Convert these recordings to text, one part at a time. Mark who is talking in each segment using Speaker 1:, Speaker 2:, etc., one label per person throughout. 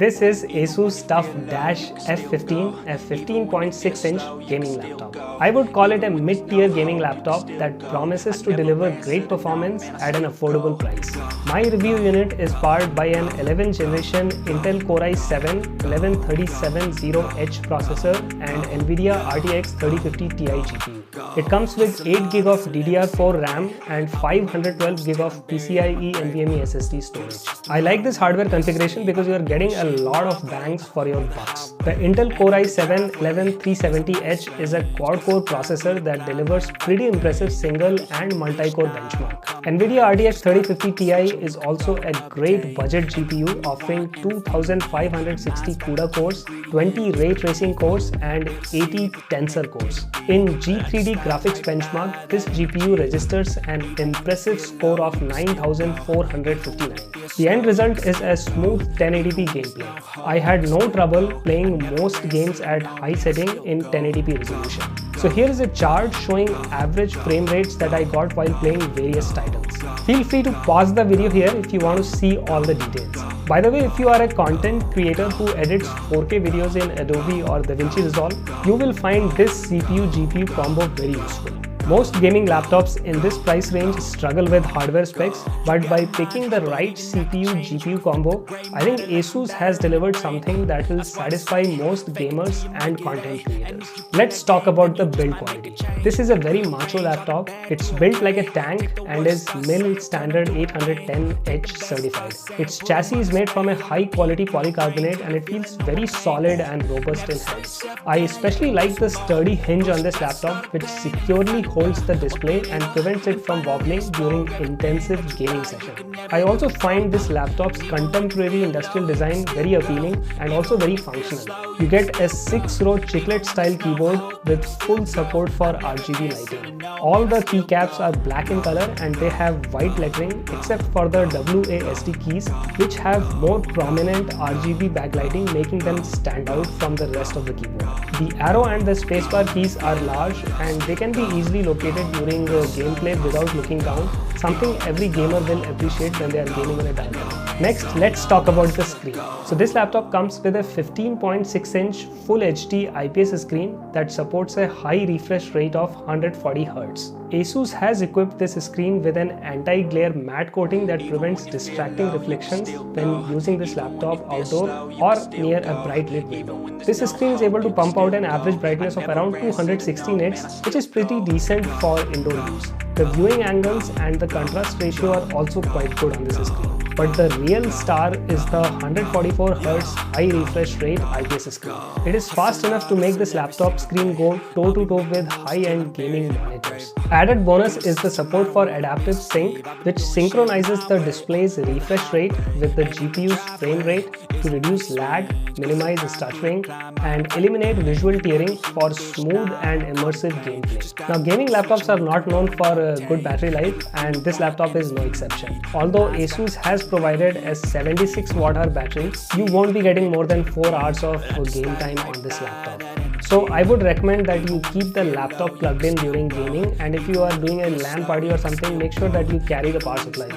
Speaker 1: This is ASUS TUF F15 15.6-inch gaming laptop. I would call it a mid-tier gaming laptop that promises to deliver great performance at an affordable price. My review unit is powered by an 11th generation Intel Core i7-11370H processor and NVIDIA RTX 3050 Ti GPU. It comes with 8GB of DDR4 RAM and 512GB of PCIe NVMe SSD storage. I like this hardware configuration because you are getting a lot of bangs for your bucks. The Intel Core i7-11370H is a quad-core processor that delivers pretty impressive single and multi-core benchmark. NVIDIA RTX 3050 Ti is also a great budget GPU offering 2560 CUDA cores, 20 ray tracing cores and 80 tensor cores. In G3D graphics benchmark, this GPU registers an impressive score of 9459. The end result is a smooth 1080p gameplay. I had no trouble playing most games at high setting in 1080p resolution. So here is a chart showing average frame rates that I got while playing various titles. Feel free to pause the video here if you want to see all the details. By the way, if you are a content creator who edits 4K videos in Adobe or DaVinci Resolve, you will find this CPU-GPU combo very useful. Most gaming laptops in this price range struggle with hardware specs, but by picking the right CPU-GPU combo, I think ASUS has delivered something that will satisfy most gamers and content creators. Let's talk about the build quality. This is a very macho laptop. It's built like a tank and is MIL standard 810H certified. Its chassis is made from a high-quality polycarbonate and it feels very solid and robust in hands. I especially like the sturdy hinge on this laptop, which securely holds the display and prevents it from wobbling during intensive gaming session. I also find this laptop's contemporary industrial design very appealing and also very functional. You get a 6-row chiclet style keyboard with full support for RGB lighting. All the keycaps are black in color and they have white lettering except for the WASD keys, which have more prominent RGB backlighting, making them stand out from the rest of the keyboard. The arrow and the spacebar keys are large and they can be easily located during gameplay without looking down, something every gamer will appreciate when they are gaming on a diagram. Next, let's talk about the screen. So this laptop comes with a 15.6-inch Full HD IPS screen that supports a high refresh rate of 140Hz. ASUS has equipped this screen with an anti-glare matte coating that prevents distracting reflections when using this laptop outdoor or near a bright lit window. This screen is able to pump out an average brightness of around 260 nits, which is pretty decent for indoor use. The viewing angles and the contrast ratio are also quite good on this screen. But the real star is the 144Hz high refresh rate IPS screen. It is fast enough to make this laptop screen go toe-to-toe with high-end gaming monitors. Added bonus is the support for adaptive sync, which synchronizes the display's refresh rate with the GPU's frame rate to reduce lag, minimize stuttering, and eliminate visual tearing for smooth and immersive gameplay. Now, gaming laptops are not known for good battery life, and this laptop is no exception. Although ASUS has provided a 76 Wh battery, you won't be getting more than 4 hours of game time on this laptop. So I would recommend that you keep the laptop plugged in during gaming, and if you are doing a LAN party or something, make sure that you carry the power supply.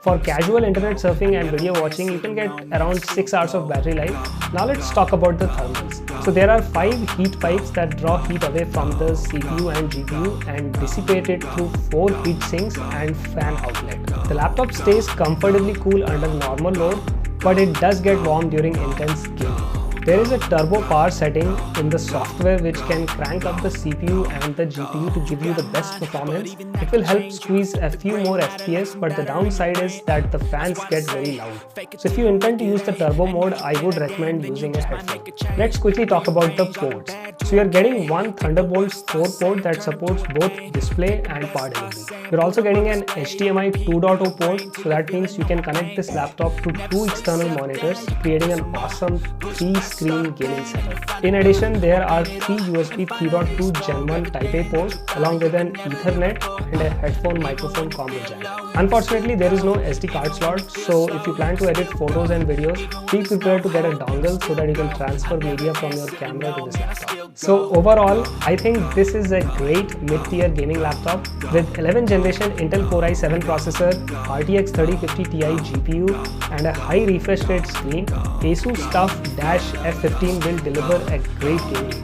Speaker 1: For casual internet surfing and video watching, you can get around 6 hours of battery life. Now let's talk about the thermals. So there are 5 heat pipes that draw heat away from the CPU and GPU and dissipate it through 4 heat sinks and fan outlet. The laptop stays comfortably cool under normal load, but it does get warm during intense gaming. There is a turbo power setting in the software which can crank up the CPU and the GPU to give you the best performance. It will help squeeze a few more FPS, but the downside is that the fans get very loud. So if you intend to use the turbo mode, I would recommend using a headphone. Let's quickly talk about the ports. So you are getting one Thunderbolt 4 port that supports both display and power delivery. You're also getting an HDMI 2.0 port, so that means you can connect this laptop to 2 external monitors, creating an awesome 3-screen gaming setup. In addition, there are 3 USB 3.2 Gen 1 Type A ports along with an Ethernet and a headphone microphone combo jack. Unfortunately, there is no SD card slot, so if you plan to edit photos and videos, be prepared to get a dongle so that you can transfer media from your camera to this laptop. So overall, I think this is a great mid-tier gaming laptop with 11th generation Intel Core i7 processor, RTX 3050 Ti GPU and a high refresh rate screen. ASUS TUF F15 will deliver a great gaming.